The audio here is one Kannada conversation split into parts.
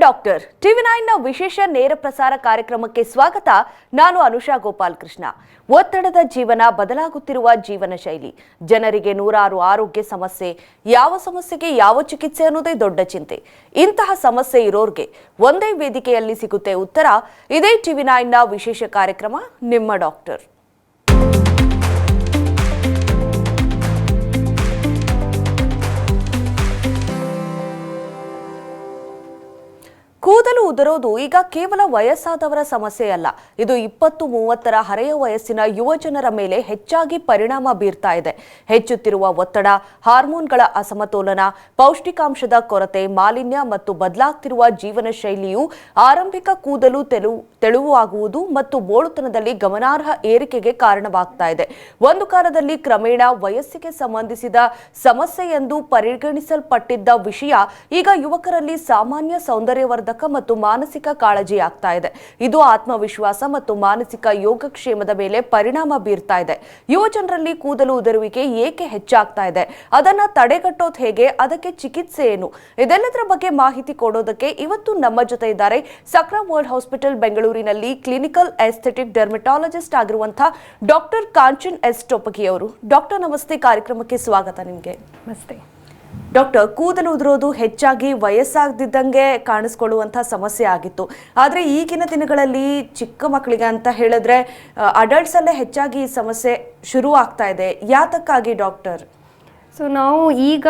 ಡಾಕ್ಟರ್ ಟಿವಿ9ನ ವಿಶೇಷ ನೇರ ಪ್ರಸಾರ ಕಾರ್ಯಕ್ರಮಕ್ಕೆ ಸ್ವಾಗತ. ನಾನು ಅನುಷಾ ಗೋಪಾಲ್ ಕೃಷ್ಣ. ಒತ್ತಡದ ಜೀವನ, ಬದಲಾಗುತ್ತಿರುವ ಜೀವನ ಶೈಲಿ, ಜನರಿಗೆ ನೂರಾರು ಆರೋಗ್ಯ ಸಮಸ್ಯೆ, ಯಾವ ಸಮಸ್ಯೆಗೆ ಯಾವ ಚಿಕಿತ್ಸೆ ಅನ್ನೋದೇ ದೊಡ್ಡ ಚಿಂತೆ. ಇಂತಹ ಸಮಸ್ಯೆ ಇರೋರ್ಗೆ ಒಂದೇ ವೇದಿಕೆಯಲ್ಲಿ ಸಿಗುತ್ತೆ ಉತ್ತರ. ಇದೇ ಟಿವಿ9ನ ವಿಶೇಷ ಕಾರ್ಯಕ್ರಮ ನಿಮ್ಮ ಡಾಕ್ಟರ್. ಕೂದಲು ಉದುರೋದು ಈಗ ಕೇವಲ ವಯಸ್ಸಾದವರ ಸಮಸ್ಯೆಯಲ್ಲ. ಇದು 20-30 ಹರೆಯ ವಯಸ್ಸಿನ ಯುವಜನರ ಮೇಲೆ ಹೆಚ್ಚಾಗಿ ಪರಿಣಾಮ ಬೀರ್ತಾ ಇದೆ. ಹೆಚ್ಚುತ್ತಿರುವ ಒತ್ತಡ, ಹಾರ್ಮೋನ್ಗಳ ಅಸಮತೋಲನ, ಪೌಷ್ಟಿಕಾಂಶದ ಕೊರತೆ, ಮಾಲಿನ್ಯ ಮತ್ತು ಬದಲಾಗ್ತಿರುವ ಜೀವನ ಶೈಲಿಯು ಆರಂಭಿಕ ಕೂದಲು ತೆಳುವಾಗುವುದು ಮತ್ತು ಬೋಳುತನದಲ್ಲಿ ಗಮನಾರ್ಹ ಏರಿಕೆಗೆ ಕಾರಣವಾಗ್ತಾ ಇದೆ. ಒಂದು ಕಾಲದಲ್ಲಿ ಕ್ರಮೇಣ ವಯಸ್ಸಿಗೆ ಸಂಬಂಧಿಸಿದ ಸಮಸ್ಯೆ ಎಂದು ಪರಿಗಣಿಸಲ್ಪಟ್ಟಿದ್ದ ವಿಷಯ ಈಗ ಯುವಕರಲ್ಲಿ ಸಾಮಾನ್ಯ ಸೌಂದರ್ಯವರ್ಧಕ ಮತ್ತು ಮಾನಸಿಕ ಕಾಳಜಿ ಆಗ್ತಾ ಇದೆ. ಇದು ಆತ್ಮವಿಶ್ವಾಸ ಮತ್ತು ಮಾನಸಿಕ ಯೋಗಕ್ಷೇಮದ ಮೇಲೆ ಪರಿಣಾಮ ಬೀರ್ತಾ ಇದೆ. ಯುವಜನರಲ್ಲಿ ಕೂದಲು ಉದುರುವಿಕೆ ಏಕೆ ಹೆಚ್ಚಾಗ್ತಾ ಇದೆ, ಅದನ್ನ ತಡೆಗಟ್ಟೋದು ಹೇಗೆ, ಅದಕ್ಕೆ ಚಿಕಿತ್ಸೆ ಏನು, ಇದೆಲ್ಲದರ ಬಗ್ಗೆ ಮಾಹಿತಿ ಕೊಡೋದಕ್ಕೆ ಇವತ್ತು ನಮ್ಮ ಜೊತೆ ಇದ್ದಾರೆ ಸಕ್ರಾ ವರ್ಲ್ಡ್ ಹಾಸ್ಪಿಟಲ್ ಬೆಂಗಳೂರಿನಲ್ಲಿ ಕ್ಲಿನಿಕಲ್ ಎಸ್ಥೆಟಿಕ್ ಡರ್ಮಟಾಲಜಿಸ್ಟ್ ಆಗಿರುವಂತಹ ಡಾಕ್ಟರ್ ಕಾಂಚನ್ ಎಸ್ ಟೋಪಗಿ ಅವರು. ಡಾಕ್ಟರ್ ನಮಸ್ತೆ, ಕಾರ್ಯಕ್ರಮಕ್ಕೆ ಸ್ವಾಗತ. ನಿಮಗೆ ನಮಸ್ತೆ. ಡಾಕ್ಟರ್, ಕೂದಲು ಉದುರೋದು ಹೆಚ್ಚಾಗಿ ವಯಸ್ಸಾಗದಿದ್ದಂಗೆ ಕಾಣಿಸ್ಕೊಳ್ಳುವಂಥ ಸಮಸ್ಯೆ ಆಗಿತ್ತು. ಆದರೆ ಈಗಿನ ದಿನಗಳಲ್ಲಿ ಚಿಕ್ಕ ಮಕ್ಕಳಿಗೆ ಅಂತ ಹೇಳಿದ್ರೆ ಅಡಲ್ಟ್ಸಲ್ಲೇ ಹೆಚ್ಚಾಗಿ ಈ ಸಮಸ್ಯೆ ಶುರು ಆಗ್ತಾ ಇದೆ. ಯಾತಕ್ಕಾಗಿ ಡಾಕ್ಟರ್? ಸೊ ನಾವು ಈಗ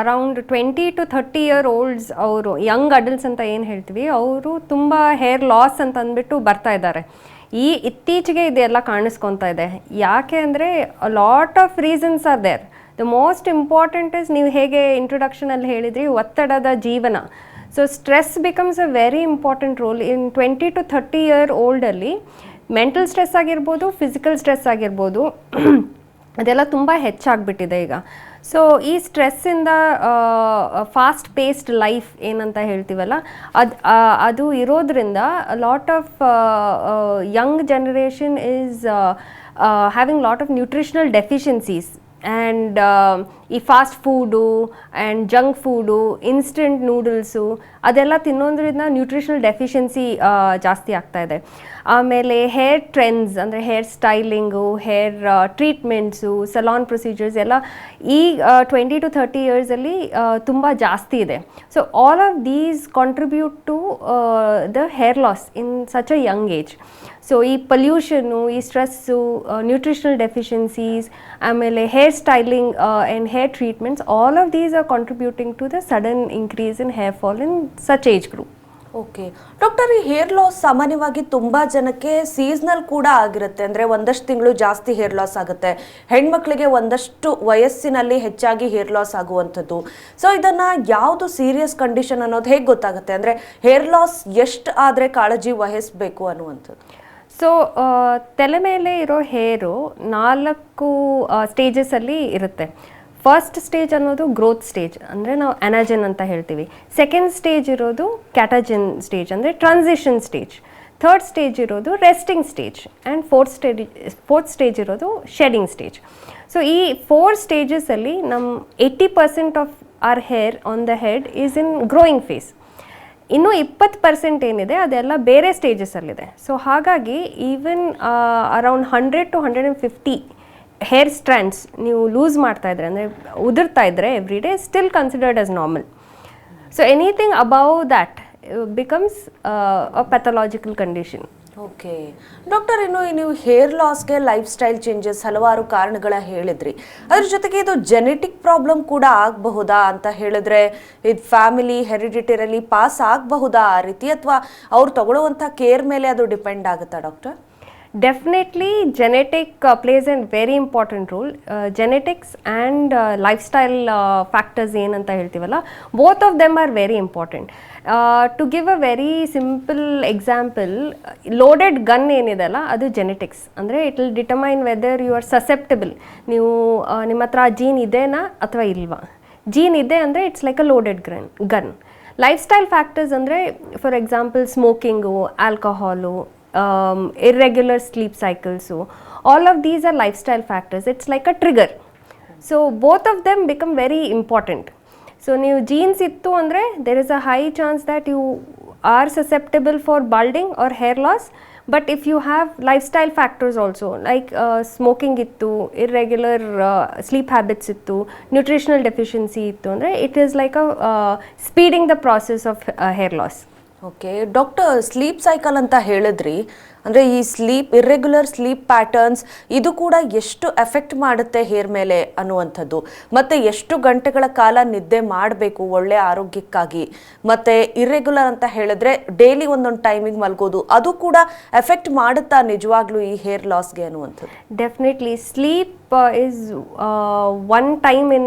ಅರೌಂಡ್ 20 to 30 ಇಯರ್ ಓಲ್ಡ್ಸ್, ಅವರು ಯಂಗ್ ಅಡಲ್ಟ್ಸ್ ಅಂತ ಏನು ಹೇಳ್ತೀವಿ, ಅವರು ತುಂಬ ಹೇರ್ ಲಾಸ್ ಅಂತ ಅಂದ್ಬಿಟ್ಟು ಬರ್ತಾ ಇದ್ದಾರೆ. ಇತ್ತೀಚೆಗೆ ಇದೆಲ್ಲ ಕಾಣಿಸ್ಕೊತಾ ಇದೆ. ಯಾಕೆ ಅಂದರೆ lot of reasons are there. The most important is, ನೀವು ಹೇಗೆ ಇಂಟ್ರೊಡಕ್ಷನಲ್ಲಿ ಹೇಳಿದ್ರಿ, ಒತ್ತಡದ ಜೀವನ. So stress becomes a very important role in 20 to 30 year ಓಲ್ಡಲ್ಲಿ. ಮೆಂಟಲ್ ಸ್ಟ್ರೆಸ್ ಆಗಿರ್ಬೋದು, ಫಿಸಿಕಲ್ ಸ್ಟ್ರೆಸ್ ಆಗಿರ್ಬೋದು, ಅದೆಲ್ಲ ತುಂಬ ಹೆಚ್ಚಾಗ್ಬಿಟ್ಟಿದೆ ಈಗ. ಸೊ ಈ ಸ್ಟ್ರೆಸ್ಸಿಂದ ಫಾಸ್ಟ್ ಪೇಸ್ಡ್ ಲೈಫ್ ಏನಂತ ಹೇಳ್ತೀವಲ್ಲ, ಅದು ಇರೋದ್ರಿಂದ lot of young generation is having lot of nutritional deficiencies. And ಈ fast food and junk food, instant noodles, ಅದೆಲ್ಲ ತಿನ್ನೋದ್ರಿಂದ ನ್ಯೂಟ್ರಿಷನಲ್ ಡೆಫಿಷಿಯನ್ಸಿ ಜಾಸ್ತಿ ಆಗ್ತಾ ಇದೆ. ಆಮೇಲೆ ಹೇರ್ ಟ್ರೆಂಡ್ಸ್ ಅಂದರೆ hair styling, hair treatments, salon procedures ಎಲ್ಲ ಈ 20 to 30 ಇಯರ್ಸಲ್ಲಿ ತುಂಬ ಜಾಸ್ತಿ ಇದೆ. So all of these contribute to the hair loss in such a young age. So ಈ ಪಲ್ಯೂಷನ್ನು, ಈ ಸ್ಟ್ರೆಸ್ಸು, ನ್ಯೂಟ್ರಿಷನಲ್ ಡೆಫಿಷಿಯನ್ಸೀಸ್, ಆಮೇಲೆ hair styling and hair treatments, all of these are contributing to the sudden increase in hair fall in such age group. Okay doctor, ಈ ಹೇರ್ ಲಾಸ್ ಸಾಮಾನ್ಯವಾಗಿ ತುಂಬ ಜನಕ್ಕೆ ಸೀಸ್ನಲ್ ಕೂಡ ಆಗಿರುತ್ತೆ. ಅಂದರೆ ಒಂದಷ್ಟು ತಿಂಗಳು ಜಾಸ್ತಿ ಹೇರ್ ಲಾಸ್ ಆಗುತ್ತೆ. ಹೆಣ್ಮಕ್ಳಿಗೆ ಒಂದಷ್ಟು ವಯಸ್ಸಿನಲ್ಲಿ ಹೆಚ್ಚಾಗಿ ಹೇರ್ ಲಾಸ್ ಆಗುವಂಥದ್ದು. ಸೊ ಇದನ್ನು ಯಾವುದು ಸೀರಿಯಸ್ ಕಂಡೀಷನ್ ಅನ್ನೋದು ಹೇಗೆ ಗೊತ್ತಾಗುತ್ತೆ? ಅಂದರೆ ಹೇರ್ ಲಾಸ್ ಎಷ್ಟು ಆದರೆ ಕಾಳಜಿ ವಹಿಸಬೇಕು ಅನ್ನುವಂಥದ್ದು. ಸೊ ತಲೆ ಮೇಲೆ ಇರೋ ಹೇರು 4 ಸ್ಟೇಜಸಲ್ಲಿ ಇರುತ್ತೆ. ಫಸ್ಟ್ ಸ್ಟೇಜ್ ಅನ್ನೋದು ಗ್ರೋತ್ ಸ್ಟೇಜ್, ಅಂದರೆ ನಾವು ಅನಾಜನ್ ಅಂತ ಹೇಳ್ತೀವಿ. ಸೆಕೆಂಡ್ ಸ್ಟೇಜ್ ಇರೋದು ಕ್ಯಾಟಜನ್ ಸ್ಟೇಜ್, ಅಂದರೆ ಟ್ರಾನ್ಸಿಷನ್ ಸ್ಟೇಜ್. ಥರ್ಡ್ ಸ್ಟೇಜ್ ಇರೋದು resting stage. And fourth stage ಇರೋದು ಶೆಡಿಂಗ್ ಸ್ಟೇಜ್. ಸೊ ಈ 4 ಸ್ಟೇಜಸಲ್ಲಿ ನಮ್ಮ 80% of our hair on the head is in growing phase. ಇನ್ನೂ 20% ಏನಿದೆ ಅದೆಲ್ಲ ಬೇರೆ ಸ್ಟೇಜಸಲ್ಲಿದೆ. ಸೊ ಹಾಗಾಗಿ even around 100 to 150 hair strands ನೀವು ಲೂಸ್ ಮಾಡ್ತಾ ಇದ್ರೆ, ಅಂದರೆ ಉದುರ್ತಾ ಇದ್ದರೆ every day, still considered as normal. So anything above that becomes a pathological condition. Okay doctor, ಇನ್ನು ನೀವು ಹೇರ್ ಲಾಸ್ಗೆ ಲೈಫ್ ಸ್ಟೈಲ್ ಚೇಂಜಸ್ ಹಲವಾರು ಕಾರಣಗಳ ಹೇಳಿದ್ರಿ. ಅದ್ರ ಜೊತೆಗೆ ಇದು ಜೆನೆಟಿಕ್ ಪ್ರಾಬ್ಲಮ್ ಕೂಡ ಆಗಬಹುದಾ ಅಂತ ಹೇಳಿದ್ರೆ, ಇದು ಫ್ಯಾಮಿಲಿ ಹೆರಿಡಿಟರಿಲಿ ಪಾಸ್ ಆಗಬಹುದಾ ಆ ರೀತಿ, ಅಥವಾ ಅವ್ರು ತಗೊಳ್ಳುವಂಥ ಕೇರ್ ಮೇಲೆ ಅದು ಡಿಪೆಂಡ್ ಆಗುತ್ತಾ doctor? Definitely genetic plays a very important role. Genetics and lifestyle factors ಏನಂತ ಹೇಳ್ತೀವಲ್ಲ, both of them are very important. To give a very simple example, loaded gun ಏನಿದೆಲ್ಲ ಅದು ಜೆನೆಟಿಕ್ಸ್. ಅಂದರೆ it will determine whether you are susceptible. ನೀವು ನಿಮ್ಮ ಹತ್ರ ಜೀನ್ ಇದೆನಾ ಅಥವಾ ಇಲ್ವಾ. ಜೀನ್ ಇದೆ ಅಂದರೆ it's like a loaded gun. Life style factors ಅಂದರೆ for example smoking, alcohol, irregular sleep cycles. So all of these are lifestyle factors. It's like a trigger. So both of them become very important. So ನೀವು ಜೀನ್ಸ್ ಇತ್ತು ಅಂದರೆ there is a high chance that you are susceptible for balding or hair loss. But if you have lifestyle factors also, like smoking ittu, irregular sleep habits ittu, nutritional deficiency ittu andre, it is like a speeding the process of hair loss. Okay doctor, sleep cycle ಅಂತ ಹೇಳಿದ್ರಿ, ಅಂದರೆ ಈ ಇರ್ರೆಗ್ಯುಲರ್ ಸ್ಲೀಪ್ ಪ್ಯಾಟರ್ನ್ಸ್ ಇದು ಕೂಡ ಎಷ್ಟು ಎಫೆಕ್ಟ್ ಮಾಡುತ್ತೆ ಹೇರ್ ಮೇಲೆ ಅನ್ನುವಂಥದ್ದು, ಮತ್ತು ಎಷ್ಟು ಗಂಟೆಗಳ ಕಾಲ ನಿದ್ದೆ ಮಾಡಬೇಕು ಒಳ್ಳೆ ಆರೋಗ್ಯಕ್ಕಾಗಿ, ಮತ್ತು ಇರ್ರೆಗ್ಯುಲರ್ ಅಂತ ಹೇಳಿದ್ರೆ ಡೈಲಿ ಒಂದೊಂದು ಟೈಮಿಗೆ ಮಲ್ಗೋದು, ಅದು ಕೂಡ ಎಫೆಕ್ಟ್ ಮಾಡುತ್ತಾ ನಿಜವಾಗ್ಲೂ ಈ ಹೇರ್ ಲಾಸ್ಗೆ ಅನ್ನುವಂಥದ್ದು? Definitely sleep is one time in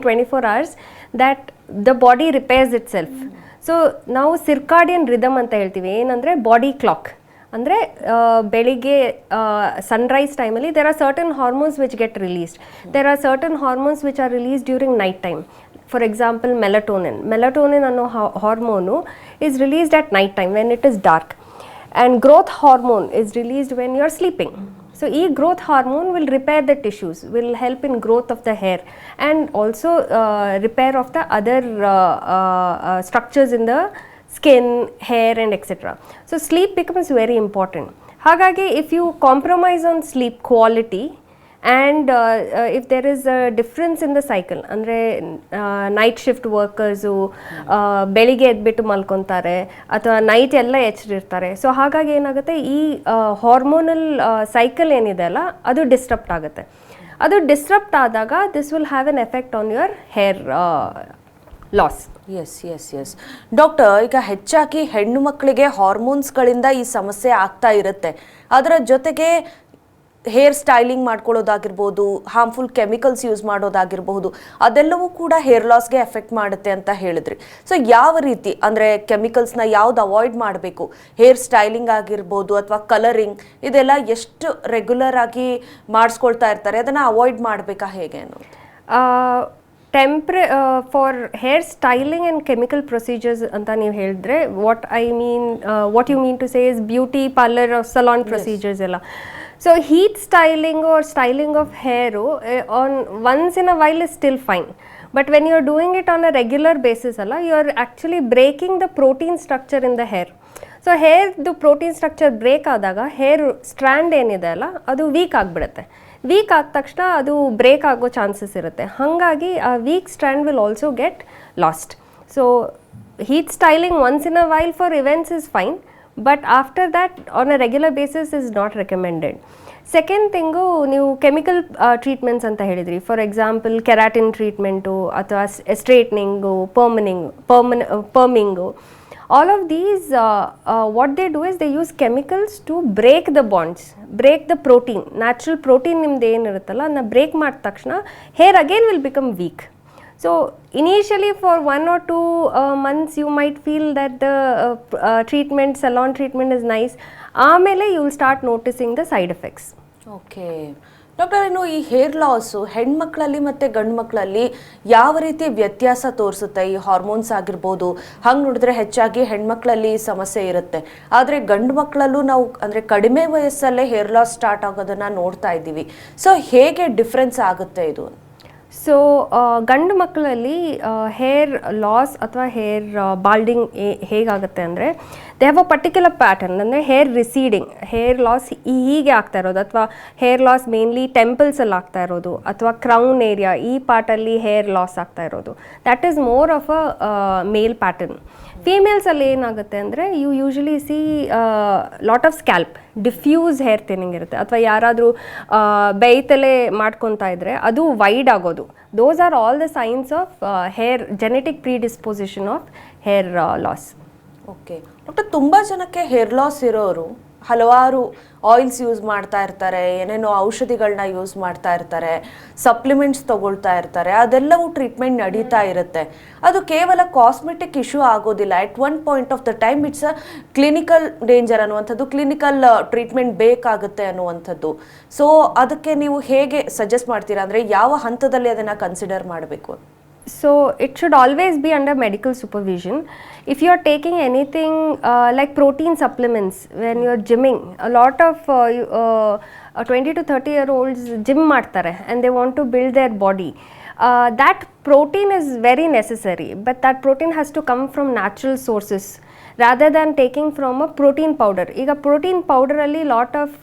24 hours that the body repairs itself. So ನಾವು ಸಿರ್ಕಾಡಿಯನ್ ರಿದಮ್ ಅಂತ ಹೇಳ್ತೀವಿ, ಏನಂದರೆ ಬಾಡಿ ಕ್ಲಾಕ್. ಅಂದರೆ ಬೆಳಿಗ್ಗೆ ಸನ್ರೈಸ್ ಟೈಮಲ್ಲಿ there are certain hormones which get released, there are certain hormones which are release during night time. For example melatonin ಅನ್ನೋ hormone is released at night time when it is dark, and growth hormone is released when you are sleeping. So, growth hormone will repair the tissues, will help in growth of the hair, and also repair of the other structures in the skin, hair, and etc. So, sleep becomes very important. Hagagi, if you compromise on sleep quality, and if there is a difference in the cycle, ಅಂದರೆ ನೈಟ್ ಶಿಫ್ಟ್ ವರ್ಕರ್ಸು ಬೆಳಿಗ್ಗೆ ಎದ್ಬಿಟ್ಟು ಮಲ್ಕೊತಾರೆ ಅಥವಾ ನೈಟ್ ಎಲ್ಲ ಎಚ್ಚರಿರ್ತಾರೆ. ಸೊ ಹಾಗಾಗಿ ಏನಾಗುತ್ತೆ, ಈ ಹಾರ್ಮೋನಲ್ ಸೈಕಲ್ ಏನಿದೆ ಅಲ್ಲ ಅದು ಡಿಸ್ಟರ್ಬ್ಟ್ ಆಗುತ್ತೆ. ಅದು ಡಿಸ್ಟರ್ಬ್ಟ್ ಆದಾಗ this will have an effect on your hair loss. Yes doctor, ಈಗ ಹೆಚ್ಚಾಗಿ ಹೆಣ್ಣು ಮಕ್ಕಳಿಗೆ ಹಾರ್ಮೋನ್ಸ್ಗಳಿಂದ ಈ ಸಮಸ್ಯೆ ಆಗ್ತಾ ಇರುತ್ತೆ. ಅದರ ಜೊತೆಗೆ ಹೇರ್ ಸ್ಟೈಲಿಂಗ್ ಮಾಡ್ಕೊಳ್ಳೋದಾಗಿರ್ಬೋದು, ಹಾರ್ಮ್ಫುಲ್ ಕೆಮಿಕಲ್ಸ್ ಯೂಸ್ ಮಾಡೋದಾಗಿರಬಹುದು, ಅದೆಲ್ಲವೂ ಕೂಡ ಹೇರ್ ಲಾಸ್ಗೆ ಎಫೆಕ್ಟ್ ಮಾಡುತ್ತೆ ಅಂತ ಹೇಳಿದ್ರಿ. ಸೊ ಯಾವ ರೀತಿ, ಅಂದರೆ ಕೆಮಿಕಲ್ಸ್ನ ಯಾವ್ದು ಅವಾಯ್ಡ್ ಮಾಡಬೇಕು, ಹೇರ್ ಸ್ಟೈಲಿಂಗ್ ಆಗಿರ್ಬೋದು ಅಥವಾ ಕಲರಿಂಗ್, ಇದೆಲ್ಲ ಎಷ್ಟು ರೆಗ್ಯುಲರ್ ಆಗಿ ಮಾಡಿಸ್ಕೊಳ್ತಾ ಇರ್ತಾರೆ, ಅದನ್ನು ಅವಾಯ್ಡ್ ಮಾಡಬೇಕಾ ಹೇಗೆ ಅನ್ನೋದು? For hair styling and chemical procedures ಅಂತ ನೀವು ಹೇಳಿದ್ರೆ, what you mean to say is beauty parlour salon procedures ಎಲ್ಲ. So heat styling or styling of hair on once in a while is still fine, but when you are doing it on a regular basis you are actually breaking the protein structure in the hair. So hair the protein structure break ಆದಾಗ ಹೇರ್ ಸ್ಟ್ರ್ಯಾಂಡ್ ಏನಿದೆ ಅಲ್ಲ ಅದು ವೀಕ್ ಆಗಿಬಿಡುತ್ತೆ. ವೀಕ್ ಆದ ತಕ್ಷಣ ಅದು ಬ್ರೇಕ್ ಆಗೋ ಚಾನ್ಸಸ್ ಇರುತ್ತೆ. ಹಾಗಾಗಿ ಆ weak strand will also get lost. So heat styling once in a while for events is fine, but after that on a regular basis is not recommended. Second thing, ನೀವು ಕೆಮಿಕಲ್ ಟ್ರೀಟ್ಮೆಂಟ್ಸ್ ಅಂತ ಹೇಳಿದ್ರಿ, ಫಾರ್ ಎಕ್ಸಾಂಪಲ್ ಕೆರಾಟಿನ್ ಟ್ರೀಟ್ಮೆಂಟು ಅಥವಾ ಸ್ಟ್ರೇಟ್ನಿಂಗು, ಪರ್ಮಿಂಗು, all of these what they do is they use chemicals to break the bonds, break the protein, natural protein ನಿಮ್ದು ಏನಿರುತ್ತಲ್ಲ ಅದನ್ನ ಬ್ರೇಕ್ ಮಾಡಿದ ತಕ್ಷಣ hair again will become weak. So initially for 1 or 2 months you might feel that the treatment, salon treatment is nice. ಆಮೇಲೆ you will start noticing the side effects. Okay doctor, ಇನ್ನು ಈ ಹೇರ್ ಲಾಸು ಹೆಣ್ಮಕ್ಳಲ್ಲಿ ಮತ್ತು ಗಂಡು ಮಕ್ಕಳಲ್ಲಿ ಯಾವ ರೀತಿ ವ್ಯತ್ಯಾಸ ತೋರಿಸುತ್ತೆ? ಈ ಹಾರ್ಮೋನ್ಸ್ ಆಗಿರ್ಬೋದು, ಹಂಗೆ ನೋಡಿದ್ರೆ ಹೆಚ್ಚಾಗಿ ಹೆಣ್ಮಕ್ಳಲ್ಲಿ ಸಮಸ್ಯೆ ಇರುತ್ತೆ, ಆದರೆ ಗಂಡು ಮಕ್ಕಳಲ್ಲೂ ನಾವು ಅಂದರೆ ಕಡಿಮೆ ವಯಸ್ಸಲ್ಲೇ ಹೇರ್ ಲಾಸ್ ಸ್ಟಾರ್ಟ್ ಆಗೋದನ್ನು ನೋಡ್ತಾ ಇದ್ದೀವಿ. ಸೊ ಹೇಗೆ ಡಿಫ್ರೆನ್ಸ್ ಆಗುತ್ತೆ ಇದು? ಸೊ ಗಂಡು ಮಕ್ಕಳಲ್ಲಿ ಹೇರ್ ಲಾಸ್ ಅಥವಾ ಹೇರ್ ಬಾಲ್ಡಿಂಗ್ ಹೇಗಾಗುತ್ತೆ ಅಂದರೆ, they have a particular pattern. ಅಂದರೆ ಹೇರ್ ರಿಸೀಡಿಂಗ್, ಹೇರ್ ಲಾಸ್ ಹೀಗೆ ಆಗ್ತಾ ಇರೋದು, ಅಥವಾ ಹೇರ್ ಲಾಸ್ ಮೇನ್ಲಿ ಟೆಂಪಲ್ಸಲ್ಲಿ ಆಗ್ತಾ ಇರೋದು, ಅಥವಾ ಕ್ರೌನ್ ಏರಿಯಾ ಈ ಪಾರ್ಟಲ್ಲಿ ಹೇರ್ ಲಾಸ್ ಆಗ್ತಾ ಇರೋದು, that is more of a male pattern. ಫೀಮೇಲ್ಸಲ್ಲಿ ಏನಾಗುತ್ತೆ ಅಂದರೆ, you usually see lot of scalp, diffuse hair thinning ಇರುತ್ತೆ, ಅಥವಾ ಯಾರಾದರೂ ಬೇಯ್ತಲೇ ಮಾಡ್ಕೊತಾ ಇದ್ದರೆ ಅದು ವೈಡ್ ಆಗೋದು. Those are all the signs of hair genetic predisposition of hair loss. Okay doctor, ತುಂಬ ಜನಕ್ಕೆ ಹೇರ್ ಲಾಸ್ ಇರೋರು ಹಲವಾರು ಆಯಿಲ್ಸ್ ಯೂಸ್ ಮಾಡ್ತಾ ಇರ್ತಾರೆ, ಏನೇನೋ ಔಷಧಿಗಳನ್ನ ಯೂಸ್ ಮಾಡ್ತಾ ಇರ್ತಾರೆ, ಸಪ್ಲಿಮೆಂಟ್ಸ್ ತಗೊಳ್ತಾ ಇರ್ತಾರೆ, ಅದೆಲ್ಲವೂ ಟ್ರೀಟ್ಮೆಂಟ್ ನಡೀತಾ ಇರುತ್ತೆ. ಅದು ಕೇವಲ ಕಾಸ್ಮೆಟಿಕ್ ಇಶ್ಯೂ ಆಗೋದಿಲ್ಲ. At one point of the time it's a clinical danger ಅನ್ನುವಂಥದ್ದು, ಕ್ಲಿನಿಕಲ್ ಟ್ರೀಟ್ಮೆಂಟ್ ಬೇಕಾಗುತ್ತೆ ಅನ್ನುವಂಥದ್ದು. ಸೊ ಅದಕ್ಕೆ ನೀವು ಹೇಗೆ ಸಜೆಸ್ಟ್ ಮಾಡ್ತೀರಾ, ಅಂದರೆ ಯಾವ ಹಂತದಲ್ಲಿ ಅದನ್ನು ಕನ್ಸಿಡರ್ ಮಾಡಬೇಕು? So it should always be under medical supervision. If you are taking anything like protein supplements when you are gymming, a lot of 20 to 30 year olds gym ಮಾಡ್ತಾರೆ and they want to build their body. That protein is very necessary, but that protein has to come from natural sources. Rather than taking from a protein powder. ಈಗ ಪ್ರೋಟೀನ್ ಪೌಡರಲ್ಲಿ lot of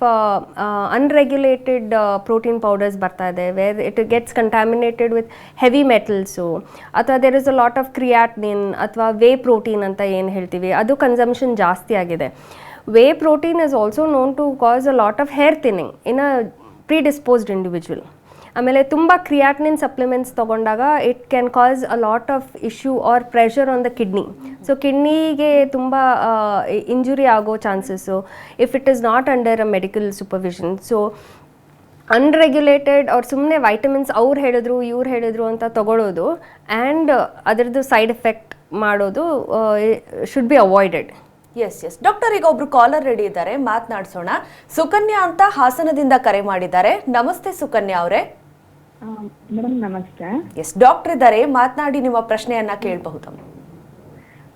unregulated protein powders ಬರ್ತಾ ಇದೆ, where it gets contaminated with heavy metals, ಅಥವಾ there is a lot of creatinine ಅಥವಾ ವೇ ಪ್ರೋಟೀನ್ ಅಂತ ಏನು ಹೇಳ್ತೀವಿ, ಅದು ಕನ್ಸಂಪ್ಷನ್ ಜಾಸ್ತಿ ಆಗಿದೆ. Whey protein is also known to cause a lot of hair thinning in a predisposed individual. ಆಮೇಲೆ ತುಂಬ ಕ್ರಿಯಾಟ್ನಿನ್ ಸಪ್ಲಿಮೆಂಟ್ಸ್ ತೊಗೊಂಡಾಗ it can cause a lot of issue or pressure on the kidney. So ಕಿಡ್ನಿಗೆ ತುಂಬ ಇಂಜುರಿ ಆಗೋ chances if it is not under a medical supervision. So unregulated ಅವ್ರು ಸುಮ್ಮನೆ ವೈಟಮಿನ್ಸ್ ಅವ್ರು ಹೇಳಿದ್ರು ಇವ್ರು ಹೇಳಿದ್ರು ಅಂತ ತಗೊಳ್ಳೋದು ಆ್ಯಂಡ್ ಅದರದ್ದು ಸೈಡ್ ಎಫೆಕ್ಟ್ ಮಾಡೋದು should be avoided. Yes doctor, ಈಗ ಒಬ್ರು ಕಾಲರ್ ರೆಡಿ ಇದ್ದಾರೆ, ಮಾತನಾಡಿಸೋಣ. ಸುಕನ್ಯಾ ಅಂತ ಹಾಸನದಿಂದ ಕರೆ ಮಾಡಿದ್ದಾರೆ. ನಮಸ್ತೆ ಸುಕನ್ಯಾ ಅವರೇ. ಮೇಡಮ್ ನಮಸ್ತೆ. ಎಸ್, ಡಾಕ್ಟರ್ ಇದ್ದಾರೆ, ಮಾತನಾಡಿ ನಿಮ್ಮ ಪ್ರಶ್ನೆಯನ್ನ ಕೇಳಬಹುದು.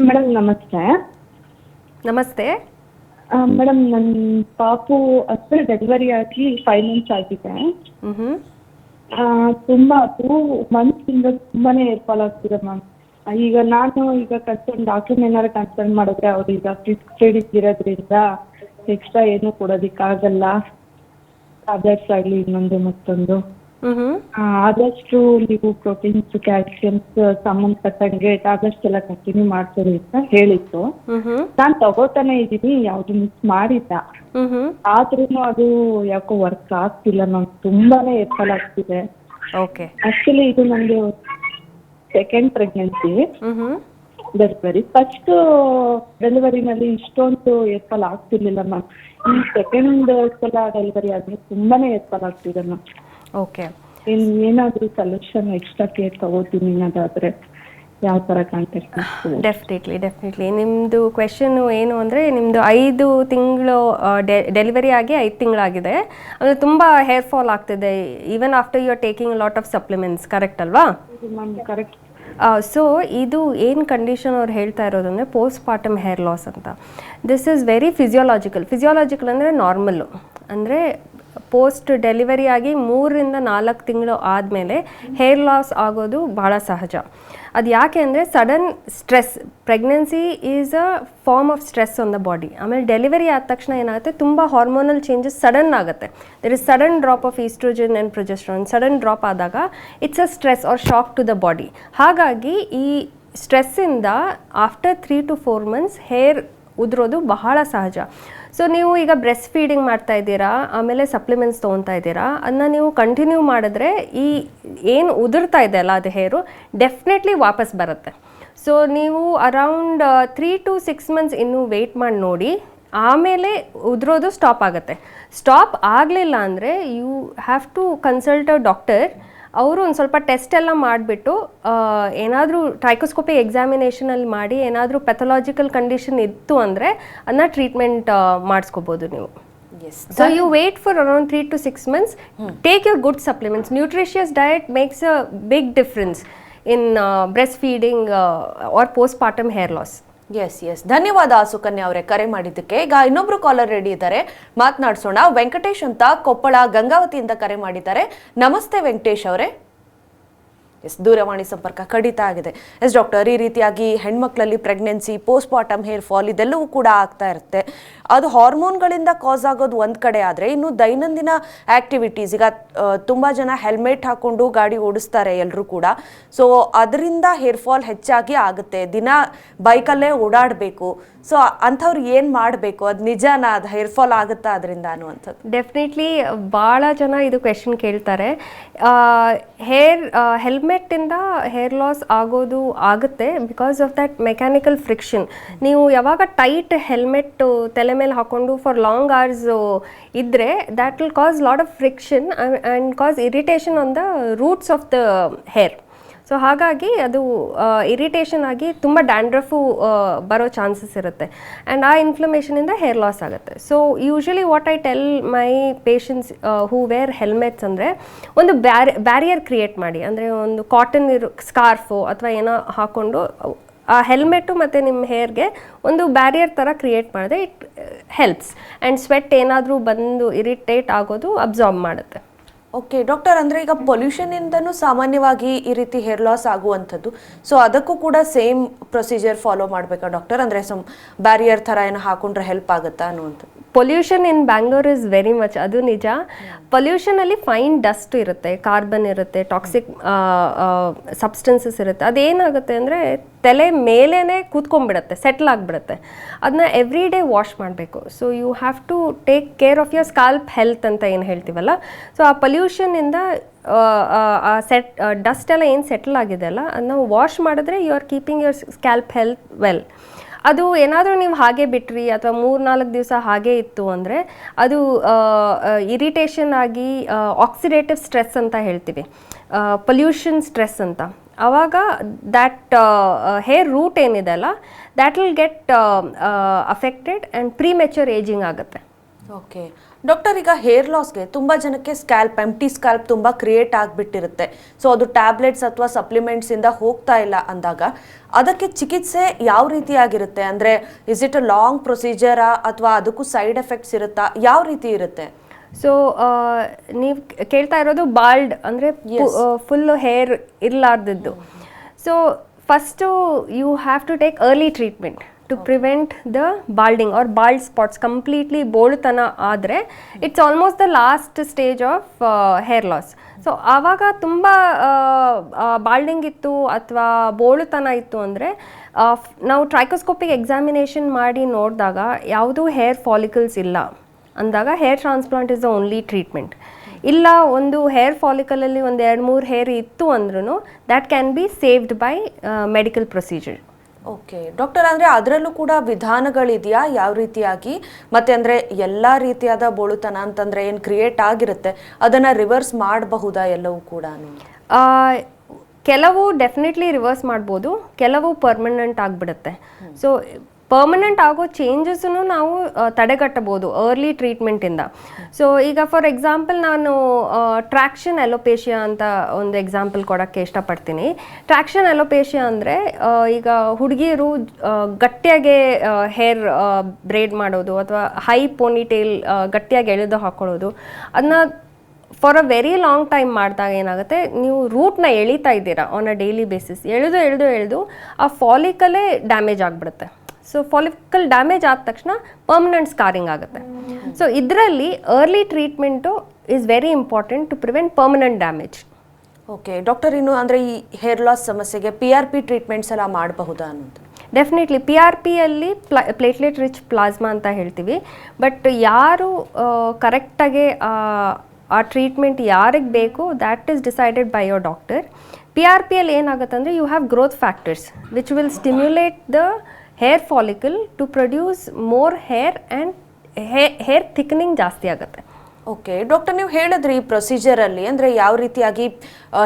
ಮೇಡಮ್ ನಮಸ್ತೆ. ನಮಸ್ತೆ ಮೇಡಮ್, ನನ್ನ ಪಾಪು ಡೆಲಿವರಿ ಆಗಿ 5 months ಆಗಿದೆ. ತುಂಬಾ 2 months ಇಂದ ತುಂಬಾನೇ ಏರ್ ಫಾಲ್ ಆಗ್ತಿದೆ ಮ್ಯಾಮ್. ಈಗ ನಾನು ಕನ್ಸರ್ನ್ ಡಾಕ್ಟರ್ ಏನಾದ್ರು ಕನ್ಸರ್ನ್ ಮಾಡಿದ್ರೆ ಅವ್ರು ಈಗ ಪ್ರಿಸ್ಕ್ರೈಬ್ ಇರೋದ್ರಿಂದ ಎಕ್ಸ್ಟ್ರಾ ಏನು ಕೊಡೋದಿಕ್ಕಾಗಲ್ಲ, ಟ್ಯಾಬ್ಲೆಟ್ಸ್ ಆಗಲಿ ಇನ್ನೊಂದು ಮತ್ತೊಂದು. ಆದಷ್ಟು ನೀವು ಪ್ರೋಟೀನ್ಸ್ ಕ್ಯಾಲ್ಸಿಯಮ್ಸ್ ಸಂಬಂಧಪಟ್ಟಂಗೆ ಟ್ಯಾಬ್ಲೆಟ್ಸ್ ಎಲ್ಲ ಕಂಟಿನ್ಯೂ ಮಾಡ್ತೀರಿ ಅಂತ ಹೇಳಿತ್ತು. ನಾನ್ ತಗೋತಾನೆ ಇದೀನಿ, ಯಾವ್ದು ಮಿಸ್ ಮಾಡಿಲ್ಲ. ಆದ್ರೂ ಅದು ಯಾಕೋ ವರ್ಕ್ ಆಗ್ತಿಲ್ಲ ಮ್ಯಾಮ್, ತುಂಬಾನೇ ಏರ್ಫಾಲ್ ಆಗ್ತಿದೆ. ಆಕ್ಚುಲಿ ಇದು ನಂಗೆ ಸೆಕೆಂಡ್ ಪ್ರೆಗ್ನೆನ್ಸಿ. ಡೆಲಿವರಿ ಫಸ್ಟ್ ಡೆಲಿವರಿನಲ್ಲಿ ಇಷ್ಟೊಂದು ಏರ್ಫಾಲ್ ಆಗ್ತಿರ್ಲಿಲ್ಲ ಮ್ಯಾಮ್. ಈ ಸೆಕೆಂಡ್ ಸಲ ಡೆಲಿವರಿ ಆದ್ಮೇಲೆ ತುಂಬಾನೇ ಏರ್ಫಾಲ್ ಆಗ್ತಿದೆ ಮ್ಯಾಮ್. ಓಕೆ, ಏನಾದ್ರೂ ಸೊಲ್ಯೂಷನ್ ಎಕ್ಸ್ಟ್ರಾ ಕೇರ್ ತಗೋತೀನಿ ಅನ್ನೋದಾದ್ರೆ ಯಾವ ತರ ಕಾಂಟ್ಯಾಕ್ಟ್? ಡೆಫಿನೆಟ್ಲಿ ನಿಮ್ಮದು ಕ್ವೆಶನ್ ಏನು ಅಂದರೆ, ನಿಮ್ಮದು 5 ತಿಂಗಳು ಡೆಲಿವರಿ ಆಗಿ 5 ತಿಂಗಳಾಗಿದೆ, ಅಂದರೆ ತುಂಬ ಹೇರ್ ಫಾಲ್ ಆಗ್ತಿದೆ even after you are taking lot of supplements, correct ಅಲ್ವಾ? ಕರೆಕ್ಟ್. ಸೊ ಇದು ಏನು ಕಂಡೀಷನ್ ಅವ್ರು ಹೇಳ್ತಾ ಇರೋದು ಅಂದರೆ ಪೋಸ್ಟ್ ಪಾರ್ಟಮ್ ಹೇರ್ ಲಾಸ್ ಅಂತ. ದಿಸ್ ಈಸ್ ವೆರಿ ಫಿಸಿಯಾಲಜಿಕಲ್ ಅಂದರೆ ನಾರ್ಮಲ್ಲು, ಅಂದರೆ ಪೋಸ್ಟ್ ಡೆಲಿವರಿ ಆಗಿ 3 ರಿಂದ 4 ತಿಂಗಳು ಆದಮೇಲೆ ಹೇರ್ ಲಾಸ್ ಆಗೋದು ಭಾಳ ಸಹಜ. ಅದು ಯಾಕೆ ಅಂದರೆ sudden stress, pregnancy is a form of stress on the body. ಆಮೇಲೆ ಡೆಲಿವರಿ ಆದ ತಕ್ಷಣ ಏನಾಗುತ್ತೆ, ತುಂಬ ಹಾರ್ಮೋನಲ್ ಚೇಂಜಸ್ ಸಡನ್ ಆಗುತ್ತೆ. There is sudden drop of oestrogen and progesterone. Sudden drop ಆದಾಗ it's a stress or shock to the body. ಹಾಗಾಗಿ ಈ ಸ್ಟ್ರೆಸ್ಸಿಂದ ಆಫ್ಟರ್ 3 to 4 months ಹೇರ್ ಉದುರೋದು ಬಹಳ ಸಹಜ. ಸೊ ನೀವು ಈಗ ಬ್ರೆಸ್ಟ್ ಫೀಡಿಂಗ್ ಮಾಡ್ತಾ ಇದ್ದೀರಾ, ಆಮೇಲೆ ಸಪ್ಲಿಮೆಂಟ್ಸ್ ತೊಗೊತಾ ಇದ್ದೀರಾ, ಅದನ್ನ ನೀವು ಕಂಟಿನ್ಯೂ ಮಾಡಿದ್ರೆ ಈ ಏನು ಉದುರ್ತಾ ಇದೆ ಅಲ್ಲ ಅದು ಹೇರು ಡೆಫಿನೆಟ್ಲಿ ವಾಪಸ್ ಬರುತ್ತೆ. ಸೊ ನೀವು ಅರೌಂಡ್ 3 to 6 months ಇನ್ನೂ ವೆಯ್ಟ್ ಮಾಡಿ ನೋಡಿ, ಆಮೇಲೆ ಉದುರೋದು ಸ್ಟಾಪ್ ಆಗುತ್ತೆ. ಸ್ಟಾಪ್ ಆಗಲಿಲ್ಲ ಅಂದರೆ you have to consult a doctor. ಅವರು ಒಂದು ಸ್ವಲ್ಪ ಟೆಸ್ಟ್ ಎಲ್ಲ ಮಾಡಿಬಿಟ್ಟು ಏನಾದರೂ ಟ್ರೈಕೋಸ್ಕೋಪಿ ಎಕ್ಸಾಮಿನೇಷನಲ್ಲಿ ಮಾಡಿ ಏನಾದರೂ ಪೆಥಾಲಜಿಕಲ್ ಕಂಡೀಷನ್ ಇತ್ತು ಅಂದರೆ ಅದನ್ನ ಟ್ರೀಟ್ಮೆಂಟ್ ಮಾಡಿಸ್ಕೋಬೋದು ನೀವು. So you wait for around 3 to 6 months. Take your good supplements. Nutritious diet makes a big difference in breast feeding or post partum hair loss. Yes ಧನ್ಯವಾದ ಸುಕನ್ಯಾ ಅವರೇ ಕರೆ ಮಾಡಿದ್ದಕ್ಕೆ. ಈಗ ಇನ್ನೊಬ್ರು ಕಾಲರ್ ರೆಡಿ ಇದ್ದಾರೆ, ಮಾತನಾಡಿಸೋಣ. ವೆಂಕಟೇಶ್ ಅಂತ ಕೊಪ್ಪಳ ಗಂಗಾವತಿಯಿಂದ ಕರೆ ಮಾಡಿದ್ದಾರೆ. ನಮಸ್ತೆ ವೆಂಕಟೇಶ್ ಅವರೇ. ಎಸ್, ದೂರವಾಣಿ ಸಂಪರ್ಕ ಕಡಿತ ಆಗಿದೆ. ಎಸ್ ಡಾಕ್ಟರ್, ಈ ರೀತಿಯಾಗಿ ಹೆಣ್ಮಕ್ಳಲ್ಲಿ pregnancy, post partum hair fall ಇದೆಲ್ಲವೂ ಕೂಡ ಆಗ್ತಾ ಇರುತ್ತೆ. ಅದು ಹಾರ್ಮೋನ್ಗಳಿಂದ ಕಾಸ್ ಆಗೋದು ಒಂದು ಕಡೆ ಆದರೆ, ಇನ್ನು ದೈನಂದಿನ ಆಕ್ಟಿವಿಟೀಸ್, ಈಗ ತುಂಬ ಜನ ಹೆಲ್ಮೆಟ್ ಹಾಕೊಂಡು ಗಾಡಿ ಓಡಿಸ್ತಾರೆ ಎಲ್ಲರೂ ಕೂಡ. ಸೊ ಅದರಿಂದ ಹೇರ್ ಫಾಲ್ ಹೆಚ್ಚಾಗಿ ಆಗುತ್ತೆ. ದಿನ ಬೈಕಲ್ಲೇ ಓಡಾಡಬೇಕು. ಸೊ ಅಂಥವ್ರು ಏನು ಮಾಡಬೇಕು? ಅದು ನಿಜಾನ, ಅದು ಹೇರ್ ಫಾಲ್ ಆಗುತ್ತಾ ಅದರಿಂದ ಅನ್ನುವಂಥದ್ದು? ಡೆಫಿನೆಟ್ಲಿ ಭಾಳ ಜನ ಇದು ಕ್ವೆಶನ್ ಕೇಳ್ತಾರೆ. ಹೆಲ್ಮೆಟ್ಟಿಂದ ಹೇರ್ ಲಾಸ್ ಆಗೋದು ಆಗುತ್ತೆ because of that mechanical friction. ನೀವು ಯಾವಾಗ ಟೈಟ್ ಹೆಲ್ಮೆಟ್ ತಲೆ ಮೇಲೆ ಹಾಕೊಂಡು ಫಾರ್ ಲಾಂಗ್ ಅವರ್ಸ್ ಇದ್ದರೆ that will cause lot of friction and cause irritation on the roots of the hair. So ಹಾಗಾಗಿ ಅದು ಇರಿಟೇಷನ್ ಆಗಿ ತುಂಬ ಡ್ಯಾಂಡ್ರಫು ಬರೋ ಚಾನ್ಸಸ್ ಇರುತ್ತೆ ಆ್ಯಂಡ್ ಆ ಇನ್ಫ್ಲಮೇಷನಿಂದ ಹೇರ್ ಲಾಸ್ ಆಗುತ್ತೆ. So usually what I tell my patients who were helmets ಅಂದರೆ, ಒಂದು ಬ್ಯಾರಿಯರ್ ಕ್ರಿಯೇಟ್ ಮಾಡಿ, ಅಂದರೆ ಒಂದು ಕಾಟನ್ ಸ್ಕಾರ್ಫು ಅಥವಾ ಏನೋ ಹಾಕ್ಕೊಂಡು ಆ ಹೆಲ್ಮೆಟ್ಟು ಮತ್ತು ನಿಮ್ಮ ಹೇರ್ಗೆ ಒಂದು ಬ್ಯಾರಿಯರ್ ಥರ ಕ್ರಿಯೇಟ್ ಮಾಡಿದ್ರೆ ಇಟ್ ಹೆಲ್ಪ್ಸ್. ಆ್ಯಂಡ್ ಸ್ವೆಟ್ ಏನಾದರೂ ಬಂದು ಇರಿಟೇಟ್ ಆಗೋದು ಅಬ್ಸಾರ್ಬ್ ಮಾಡುತ್ತೆ. ಓಕೆ ಡಾಕ್ಟರ್, ಅಂದರೆ ಈಗ ಪೊಲ್ಯೂಷನಿಂದನೂ ಸಾಮಾನ್ಯವಾಗಿ ಈ ರೀತಿ ಹೇರ್ ಲಾಸ್ ಆಗುವಂಥದ್ದು. ಸೊ ಅದಕ್ಕೂ ಕೂಡ ಸೇಮ್ ಪ್ರೊಸೀಜರ್ ಫಾಲೋ ಮಾಡಬೇಕಾ ಡಾಕ್ಟರ್? ಅಂದರೆ ಬ್ಯಾರಿಯರ್ ಥರ ಏನೋ ಹಾಕೊಂಡ್ರೆ ಹೆಲ್ಪ್ ಆಗುತ್ತಾ ಅನ್ನುವಂಥದ್ದು. Pollution in Bangalore is very much, ಅದು ನಿಜ. ಪೊಲ್ಯೂಷನಲ್ಲಿ ಫೈನ್ ಡಸ್ಟ್ ಇರುತ್ತೆ, ಕಾರ್ಬನ್ ಇರುತ್ತೆ, ಟಾಕ್ಸಿಕ್ ಸಬ್ಸ್ಟೆನ್ಸಸ್ ಇರುತ್ತೆ. ಅದೇನಾಗುತ್ತೆ ಅಂದರೆ ತಲೆ ಮೇಲೇ ಕೂತ್ಕೊಂಡ್ಬಿಡುತ್ತೆ, ಸೆಟ್ಲ್ ಆಗಿಬಿಡುತ್ತೆ. ಅದನ್ನ ಎವ್ರಿ ಡೇ ವಾಶ್ ಮಾಡಬೇಕು. So you have to take care of your scalp health ಅಂತ ಏನು ಹೇಳ್ತೀವಲ್ಲ. ಸೊ ಆ ಪೊಲ್ಯೂಷನಿಂದ ಡಸ್ಟ್ ಎಲ್ಲ ಏನು ಸೆಟ್ಲ್ ಆಗಿದೆ ಅಲ್ಲ, ಅದನ್ನ ವಾಶ್ ಮಾಡಿದ್ರೆ you are keeping your scalp health well. ಅದು ಏನಾದರೂ ನೀವು ಹಾಗೆ ಬಿಟ್ರಿ ಅಥವಾ 3-4 ದಿವಸ ಹಾಗೆ ಇತ್ತು ಅಂದರೆ ಅದು ಇರಿಟೇಷನ್ ಆಗಿ ಆಕ್ಸಿಡೇಟಿವ್ ಸ್ಟ್ರೆಸ್ ಅಂತ ಹೇಳ್ತೀವಿ, ಪೊಲ್ಯೂಷನ್ ಸ್ಟ್ರೆಸ್ ಅಂತ. ಆವಾಗ ದ್ಯಾಟ್ ಹೇರ್ ರೂಟ್ ಏನಿದೆ ಅಲ್ಲ, that will get affected and premature ageing ಆಗುತ್ತೆ. ಓಕೆ ಡಾಕ್ಟರ್, ಈಗ ಹೇರ್ ಲಾಸ್ಗೆ ತುಂಬ ಜನಕ್ಕೆ ಎಂಟಿ ಸ್ಕ್ಯಾಲ್ಪ್ ತುಂಬ ಕ್ರಿಯೇಟ್ ಆಗಿಬಿಟ್ಟಿರುತ್ತೆ. ಸೊ ಅದು ಟ್ಯಾಬ್ಲೆಟ್ಸ್ ಅಥವಾ ಸಪ್ಲಿಮೆಂಟ್ಸಿಂದ ಹೋಗ್ತಾ ಇಲ್ಲ ಅಂದಾಗ ಅದಕ್ಕೆ ಚಿಕಿತ್ಸೆ ಯಾವ ರೀತಿಯಾಗಿರುತ್ತೆ? ಅಂದರೆ ಇಸ್ ಇಟ್ ಅ ಲಾಂಗ್ ಪ್ರೊಸೀಜರಾ ಅಥವಾ ಅದಕ್ಕೂ ಸೈಡ್ ಎಫೆಕ್ಟ್ಸ್ ಇರುತ್ತಾ? ಯಾವ ರೀತಿ ಇರುತ್ತೆ? ಸೊ ನೀವು ಕೇಳ್ತಾ ಇರೋದು ಬಾಲ್ಡ್ ಅಂದರೆ ಫುಲ್ಲು ಹೇರ್ ಇರಲಾರ್ದಿದ್ದು. So first you have to take early treatment to prevent the balding or bald spots. Completely ಬೋಳುತನ ಆದರೆ it's almost the last stage of hair loss. So ಆವಾಗ ತುಂಬ ಬಾಲ್ಡಿಂಗ್ ಇತ್ತು ಅಥವಾ ಬೋಳುತನ ಇತ್ತು ಅಂದರೆ ನಾವು ಟ್ರೈಕೋಸ್ಕೋಪಿಕ್ ಎಕ್ಸಾಮಿನೇಷನ್ ಮಾಡಿ ನೋಡಿದಾಗ ಯಾವುದೂ ಹೇರ್ ಫಾಲಿಕಲ್ಸ್ ಇಲ್ಲ ಅಂದಾಗ hair transplant is the only treatment. ಇಲ್ಲ ಒಂದು ಹೇರ್ ಫಾಲಿಕಲಲ್ಲಿ ಒಂದು 2-3 ಹೇರ್ ಇತ್ತು ಅಂದ್ರೂ that can be saved by medical procedure. Okay doctor, ಅಂದರೆ ಅದರಲ್ಲೂ ಕೂಡ ವಿಧಾನಗಳಿದೆಯಾ ಯಾವ ರೀತಿಯಾಗಿ? ಮತ್ತು ಅಂದರೆ ಎಲ್ಲ ರೀತಿಯಾದ ಬೋಳುತನ ಅಂತಂದರೆ ಏನು ಕ್ರಿಯೇಟ್ ಆಗಿರುತ್ತೆ ಅದನ್ನು ರಿವರ್ಸ್ ಮಾಡಬಹುದಾ ಎಲ್ಲವೂ ಕೂಡ? ಕೆಲವು ಡೆಫಿನೆಟ್ಲಿ ರಿವರ್ಸ್ ಮಾಡ್ಬೋದು, ಕೆಲವು ಪರ್ಮನೆಂಟ್ ಆಗಿಬಿಡುತ್ತೆ. ಸೊ ಪರ್ಮನೆಂಟ್ ಆಗೋ ಚೇಂಜಸ್ಸನ್ನು ನಾವು ತಡೆಗಟ್ಟಬೋದು ಅರ್ಲಿ ಟ್ರೀಟ್ಮೆಂಟಿಂದ. ಸೊ ಈಗ ಫಾರ್ ಎಕ್ಸಾಂಪಲ್ ನಾನು ಟ್ರ್ಯಾಕ್ಷನ್ ಎಲೋಪೇಶಿಯಾ ಅಂತ ಒಂದು ಎಕ್ಸಾಂಪಲ್ ಕೊಡೋಕ್ಕೆ ಇಷ್ಟಪಡ್ತೀನಿ. ಟ್ರ್ಯಾಕ್ಷನ್ ಎಲೋಪೇಶಿಯಾ ಅಂದರೆ ಈಗ ಹುಡುಗಿಯರು ಗಟ್ಟಿಯಾಗೆ ಹೇರ್ ಬ್ರೇಡ್ ಮಾಡೋದು ಅಥವಾ ಹೈ ಪೋನಿಟೇಲ್ ಗಟ್ಟಿಯಾಗಿ ಎಳೆದು ಹಾಕೊಳ್ಳೋದು, ಅದನ್ನ for a very long time ಮಾಡಿದಾಗ ಏನಾಗುತ್ತೆ, ನೀವು ರೂಟ್ನ ಎಳಿತಾ ಇದ್ದೀರಾ ಆನ್ ಅ ಡೈಲಿ ಬೇಸಿಸ್, ಎಳೆದು ಆ ಫಾಲಿಕಲೇ ಡ್ಯಾಮೇಜ್ ಆಗಿಬಿಡುತ್ತೆ. ಸೊ ಫಾಲಿಕಲ್ ಡ್ಯಾಮೇಜ್ ಆದ ತಕ್ಷಣ ಪರ್ಮನೆಂಟ್ ಸ್ಕಾರಿಂಗ್ ಆಗುತ್ತೆ. ಸೊ ಇದರಲ್ಲಿ early treatment is very important to prevent permanent damage. Okay doctor, ಇನ್ನು ಅಂದರೆ ಈ ಹೇರ್ ಲಾಸ್ ಸಮಸ್ಯೆಗೆ PRP ಟ್ರೀಟ್ಮೆಂಟ್ಸ್ ಎಲ್ಲ ಮಾಡಬಹುದಾ ಅನ್ನೋದು? ಡೆಫಿನೆಟ್ಲಿ PRPಯಲ್ಲಿ ಪ್ಲೇಟ್ಲೆಟ್ ರಿಚ್ ಪ್ಲಾಸ್ಮಾ ಅಂತ ಹೇಳ್ತೀವಿ. ಬಟ್ ಯಾರು ಕರೆಕ್ಟಾಗಿ ಆ ಟ್ರೀಟ್ಮೆಂಟ್ ಯಾರಿಗೆ ಬೇಕು that is decided by your doctor. PRPಯಲ್ಲಿ ಏನಾಗುತ್ತೆ ಅಂದರೆ you have growth factors which will stimulate the hair follicle to produce more hair and hair thickening ಜಾಸ್ತಿ ಆಗುತ್ತೆ. ಓಕೆ ಡಾಕ್ಟರ್, ನೀವು ಹೇಳಿದ್ರಿ ಈ ಪ್ರೊಸೀಜರಲ್ಲಿ ಅಂದರೆ ಯಾವ ರೀತಿಯಾಗಿ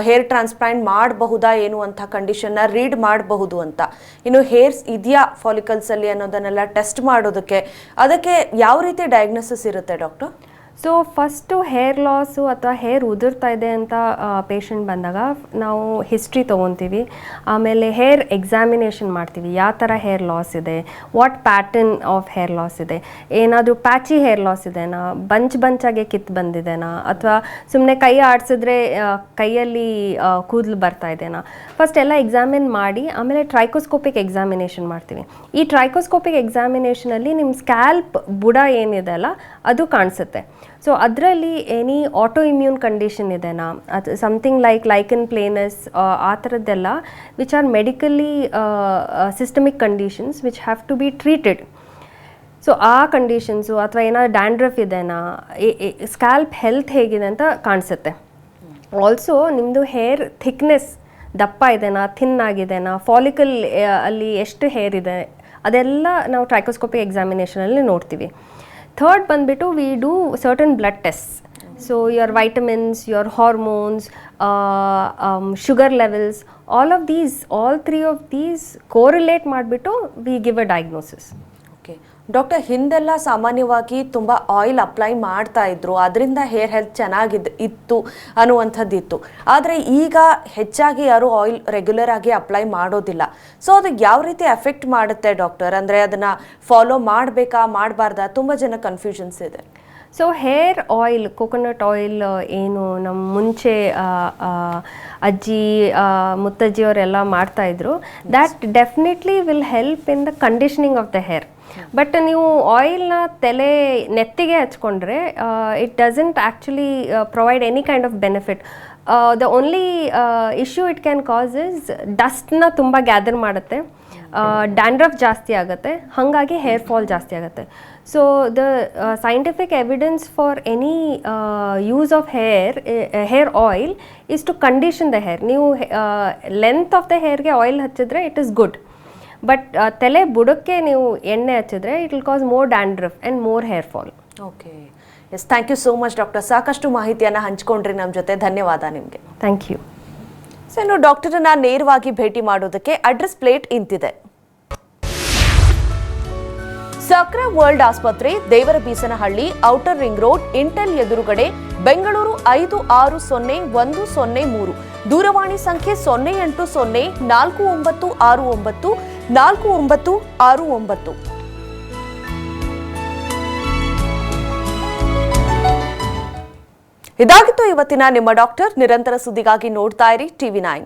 ಹೇರ್ ಟ್ರಾನ್ಸ್ಪ್ಲಾಂಟ್ ಮಾಡಬಹುದಾ ಏನು ಅಂತ ಕಂಡೀಷನ್ನ ರೀಡ್ ಮಾಡಬಹುದು ಅಂತ. ಇನ್ನು ಹೇರ್ಸ್ ಇದೆಯಾ ಫಾಲಿಕಲ್ಸಲ್ಲಿ ಅನ್ನೋದನ್ನೆಲ್ಲ ಟೆಸ್ಟ್ ಮಾಡೋದಕ್ಕೆ ಅದಕ್ಕೆ ಯಾವ ರೀತಿ ಡಯಾಗ್ನೋಸಿಸ್ ಇರುತ್ತೆ doctor? So first hair loss ಅಥವಾ ಹೇರ್ ಉದುರ್ತಾ ಇದೆ ಅಂತ ಪೇಷಂಟ್ ಬಂದಾಗ ನಾವು ಹಿಸ್ಟ್ರಿ ತೊಗೊತೀವಿ. ಆಮೇಲೆ ಹೇರ್ ಎಕ್ಸಾಮಿನೇಷನ್ ಮಾಡ್ತೀವಿ, ಯಾವ ಥರ ಹೇರ್ ಲಾಸ್ ಇದೆ, what pattern of hair loss ಇದೆ, ಏನಾದರೂ ಪ್ಯಾಚಿ ಹೇರ್ ಲಾಸ್ ಇದೆನಾ, ಬಂಚಾಗೆ ಕಿತ್ತು ಬಂದಿದೆನಾ, ಅಥವಾ ಸುಮ್ಮನೆ ಕೈ ಆಡಿಸಿದ್ರೆ ಕೈಯಲ್ಲಿ ಕೂದಲು ಬರ್ತಾ ಇದೆನಾ, ಫಸ್ಟ್ ಎಲ್ಲ ಎಕ್ಸಾಮಿನ್ ಮಾಡಿ ಆಮೇಲೆ ಟ್ರೈಕೋಸ್ಕೋಪಿಕ್ ಎಕ್ಸಾಮಿನೇಷನ್ ಮಾಡ್ತೀವಿ. ಈ ಟ್ರೈಕೋಸ್ಕೋಪಿಕ್ ಎಕ್ಸಾಮಿನೇಷನಲ್ಲಿ ನಿಮ್ಮ ಸ್ಕ್ಯಾಲ್ಪ್ ಬುಡ ಏನಿದೆ ಅಲ್ಲ ಅದು ಕಾಣಿಸುತ್ತೆ. ಸೊ ಅದರಲ್ಲಿ ಎನಿ ಆಟೋ ಇಮ್ಯೂನ್ ಕಂಡೀಷನ್ ಇದೆನಾ, ಅದು ಸಮಥಿಂಗ್ ಲೈಕ್ ಲೈಕನ್ ಪ್ಲೇನಸ್ ಆ ಥರದ್ದೆಲ್ಲ which are medically systemic conditions which have to be treated. So ಆ ಕಂಡೀಷನ್ಸು ಅಥವಾ ಏನಾದ್ರು ಡ್ಯಾಂಡ್ರಫ್ ಇದೆನಾ, ಸ್ಕ್ಯಾಲ್ಪ್ ಹೆಲ್ತ್ ಹೇಗಿದೆ ಅಂತ ಕಾಣಿಸುತ್ತೆ. ಆಲ್ಸೋ ನಿಮ್ಮದು ಹೇರ್ ಥಿಕ್ನೆಸ್ ದಪ್ಪ ಇದೆನಾ, ಥಿನ್ ಆಗಿದೆನಾ, ಫಾಲಿಕಲ್ ಅಲ್ಲಿ ಎಷ್ಟು ಹೇರ್ ಇದೆ ಅದೆಲ್ಲ ನಾವು ಟ್ರೈಕೋಸ್ಕೋಪಿಕ್ ಎಕ್ಸಾಮಿನೇಷನಲ್ಲಿ ನೋಡ್ತೀವಿ. ಥರ್ಡ್ ಬಂದುಬಿಟ್ಟು we do certain blood test. So your vitamins, your hormones, sugar levels, all 3 of these correlate ಮಾಡಿಬಿಟ್ಟು we give a diagnosis. Okay doctor, ಹಿಂದೆಲ್ಲ ಸಾಮಾನ್ಯವಾಗಿ ತುಂಬ ಆಯಿಲ್ ಅಪ್ಲೈ ಮಾಡ್ತಾ ಇದ್ರು, ಅದರಿಂದ ಹೇರ್ ಹೆಲ್ತ್ ಇತ್ತು ಅನ್ನುವಂಥದ್ದಿತ್ತು. ಆದರೆ ಈಗ ಹೆಚ್ಚಾಗಿ ಯಾರು ಆಯಿಲ್ ರೆಗ್ಯುಲರ್ ಆಗಿ ಅಪ್ಲೈ ಮಾಡೋದಿಲ್ಲ. ಸೊ ಅದು ಯಾವ ರೀತಿ ಎಫೆಕ್ಟ್ ಮಾಡುತ್ತೆ ಡಾಕ್ಟರ್? ಅಂದರೆ ಅದನ್ನು ಫಾಲೋ ಮಾಡಬೇಕಾ ಮಾಡಬಾರ್ದಾ? ತುಂಬ ಜನ ಕನ್ಫ್ಯೂಷನ್ಸ್ ಇದೆ. So hair oil, coconut oil ಏನು ನಮ್ಮ ಮುಂಚೆ ಅಜ್ಜಿ ಮುತ್ತಜ್ಜಿಯವರೆಲ್ಲ ಮಾಡ್ತಾಯಿದ್ರು, that definitely will help in the conditioning of the hair. But ನೀವು ಆಯಿಲ್ನ ನೆತ್ತಿಗೆ ಹಚ್ಕೊಂಡ್ರೆ it doesn't actually provide any kind of benefit. The only issue it can cause is ಡಸ್ಟ್ನ ತುಂಬ ಗ್ಯಾದರ್ ಮಾಡುತ್ತೆ, ಡ್ಯಾಂಡ್ರಫ್ ಜಾಸ್ತಿ ಆಗುತ್ತೆ, ಹಾಗಾಗಿ ಹೇರ್ ಫಾಲ್ ಜಾಸ್ತಿ ಆಗುತ್ತೆ. So the scientific evidence for any use of hair oil is to condition the hair. ನೀವು ಲೆಂತ್ ಆಫ್ ದ ಹೇರ್ಗೆ ಆಯಿಲ್ ಹಚ್ಚಿದ್ರೆ ಇಟ್ ಇಸ್ ಗುಡ್, ಬಟ್ ತಲೆ ಬುಡಕ್ಕೆ ನೀವು ಎಣ್ಣೆ ಹಚ್ಚಿದ್ರೆ it will cause more dandruff and more hair fall. Okay, yes, thank you so much doctor. ಸಾಕಷ್ಟು ಮಾಹಿತಿಯನ್ನು ಹಂಚ್ಕೊಂಡ್ರಿ ನಮ್ಮ ಜೊತೆ, ಧನ್ಯವಾದ ನಿಮಗೆ. Thank you. ಸೊ ಇನ್ನು ಡಾಕ್ಟರನ್ನ ನೇರವಾಗಿ ಭೇಟಿ ಮಾಡೋದಕ್ಕೆ ಅಡ್ರೆಸ್ ಪ್ಲೇಟ್ ಇಂತಿದೆ. ಸಕ್ರ ವರ್ಲ್ಡ್ ಆಸ್ಪತ್ರೆ, Devarabeesanahalli, outer ring road, Intel ಎದುರುಗಡೆ, ಬೆಂಗಳೂರು 560-103. ದೂರವಾಣಿ ಸಂಖ್ಯೆ 080-4969-4969. ಇದಾಗಿತ್ತು ಇವತ್ತಿನ ನಿಮ್ಮ ಡಾಕ್ಟರ್. ನಿರಂತರ ಸುದ್ದಿಗಾಗಿ ನೋಡ್ತಾ ಇರಿ TV9.